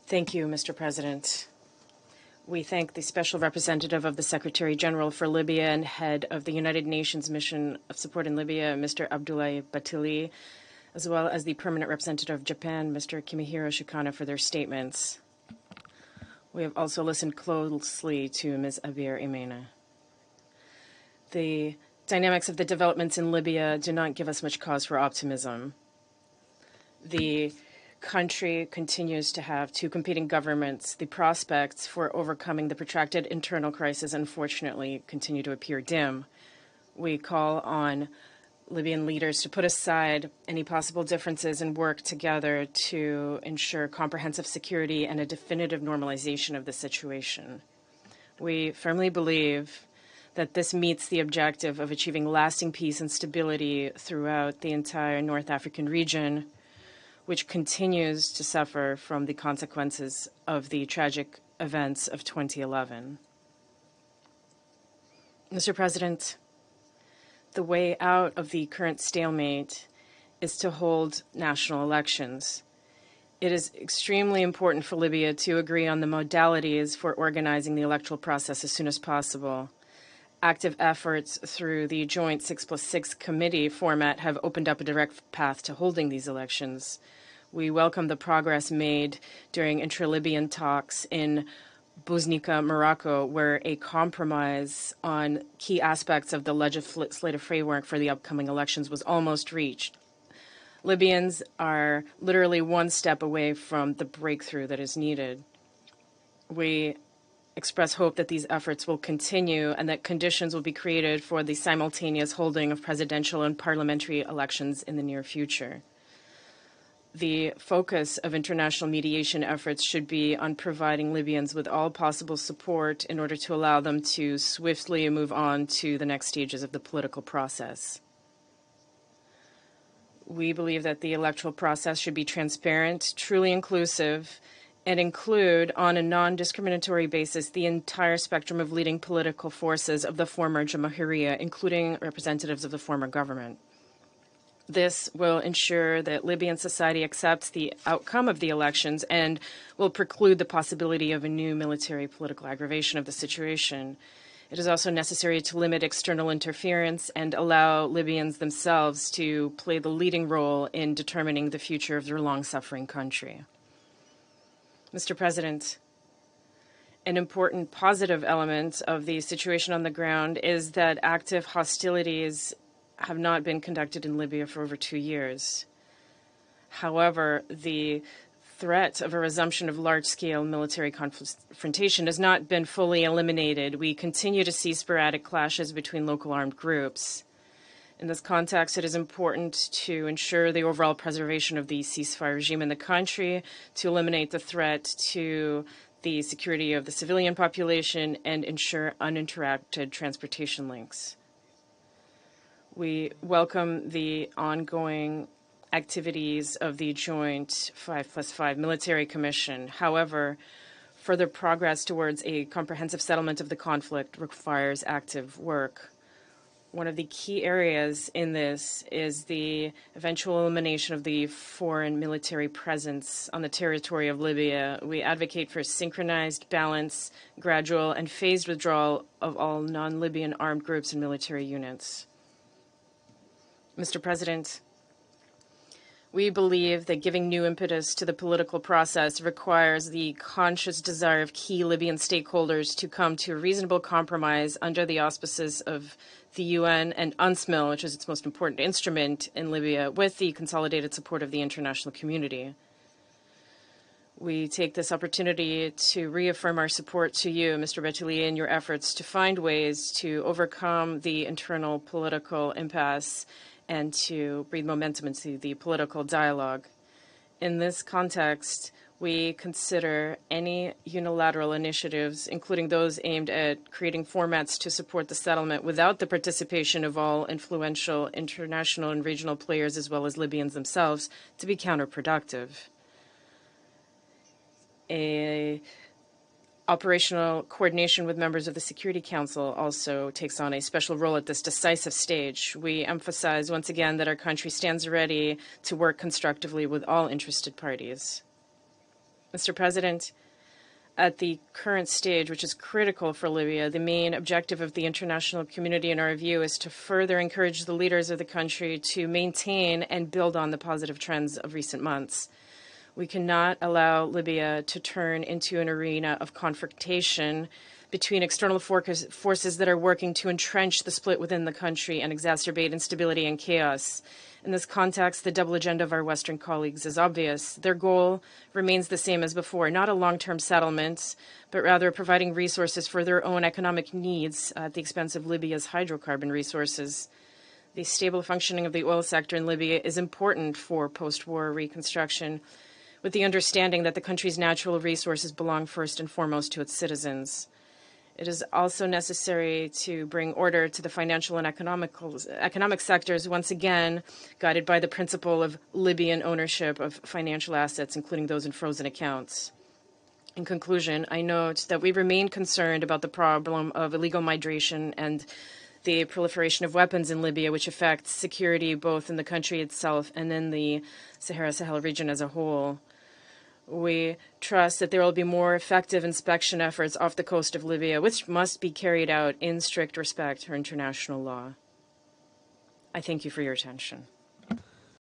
Thank you, Mr. President. We thank the Special Representative of the Secretary General for Libya and Head of the United Nations Mission of Support in Libya, Mr. Abdoulaye Bathily, as well as the Permanent Representative of Japan, Mr. Kimihiro Shikana, for their statements. We have also listened closely to Ms. Abir Imena. The dynamics of the developments in Libya do not give us much cause for optimism. The country continues to have two competing governments. The prospects for overcoming the protracted internal crisis, unfortunately, continue to appear dim. We call on Libyan leaders to put aside any possible differences and work together to ensure comprehensive security and a definitive normalization of the situation. We firmly believe that this meets the objective of achieving lasting peace and stability throughout the entire North African region, which continues to suffer from the consequences of the tragic events of 2011. Mr. President, the way out of the current stalemate is to hold national elections. It is extremely important for Libya to agree on the modalities for organizing the electoral process as soon as possible. Active efforts through the joint 6+6 committee format have opened up a direct path to holding these elections. We welcome the progress made during intra-Libyan talks in Buznica, Morocco, where a compromise on key aspects of the legislative framework for the upcoming elections was almost reached. Libyans are literally one step away from the breakthrough that is needed. We express hope that these efforts will continue and that conditions will be created for the simultaneous holding of presidential and parliamentary elections in the near future. The focus of international mediation efforts should be on providing Libyans with all possible support in order to allow them to swiftly move on to the next stages of the political process. We believe that the electoral process should be transparent, truly inclusive, and include, on a non-discriminatory basis, the entire spectrum of leading political forces of the former Jamahiriya, including representatives of the former government. This will ensure that Libyan society accepts the outcome of the elections and will preclude the possibility of a new military political aggravation of the situation. It is also necessary to limit external interference and allow Libyans themselves to play the leading role in determining the future of their long-suffering country. Mr. President, an important positive element of the situation on the ground is that active hostilities have not been conducted in Libya for over 2 years. However, the threat of a resumption of large-scale military confrontation has not been fully eliminated. We continue to see sporadic clashes between local armed groups. In this context, it is important to ensure the overall preservation of the ceasefire regime in the country, to eliminate the threat to the security of the civilian population, and ensure uninterrupted transportation links. We welcome the ongoing activities of the joint 5+5 military commission. However, further progress towards a comprehensive settlement of the conflict requires active work. One of the key areas in this is the eventual elimination of the foreign military presence on the territory of Libya. We advocate for synchronized, balanced, gradual, and phased withdrawal of all non-Libyan armed groups and military units. Mr. President, we believe that giving new impetus to the political process requires the conscious desire of key Libyan stakeholders to come to a reasonable compromise under the auspices of the UN and UNSMIL, which is its most important instrument in Libya, with the consolidated support of the international community. We take this opportunity to reaffirm our support to you, Mr. Bathily, in your efforts to find ways to overcome the internal political impasse and to breathe momentum into the political dialogue. In this context, we consider any unilateral initiatives, including those aimed at creating formats to support the settlement without the participation of all influential international and regional players as well as Libyans themselves, to be counterproductive. An Operational coordination with members of the Security Council also takes on a special role at this decisive stage. We emphasize once again that our country stands ready to work constructively with all interested parties. Mr. President, at the current stage, which is critical for Libya, the main objective of the international community, in our view, is to further encourage the leaders of the country to maintain and build on the positive trends of recent months. We cannot allow Libya to turn into an arena of confrontation between external forces that are working to entrench the split within the country and exacerbate instability and chaos. In this context, the double agenda of our Western colleagues is obvious. Their goal remains the same as before, not a long-term settlement, but rather providing resources for their own economic needs at the expense of Libya's hydrocarbon resources. The stable functioning of the oil sector in Libya is important for post-war reconstruction, with the understanding that the country's natural resources belong first and foremost to its citizens. It is also necessary to bring order to the financial and economic sectors, once again guided by the principle of Libyan ownership of financial assets, including those in frozen accounts. In conclusion, I note that we remain concerned about the problem of illegal migration and the proliferation of weapons in Libya, which affects security both in the country itself and in the Sahara-Sahel region as a whole. We trust that there will be more effective inspection efforts off the coast of Libya, which must be carried out in strict respect for international law. I thank you for your attention.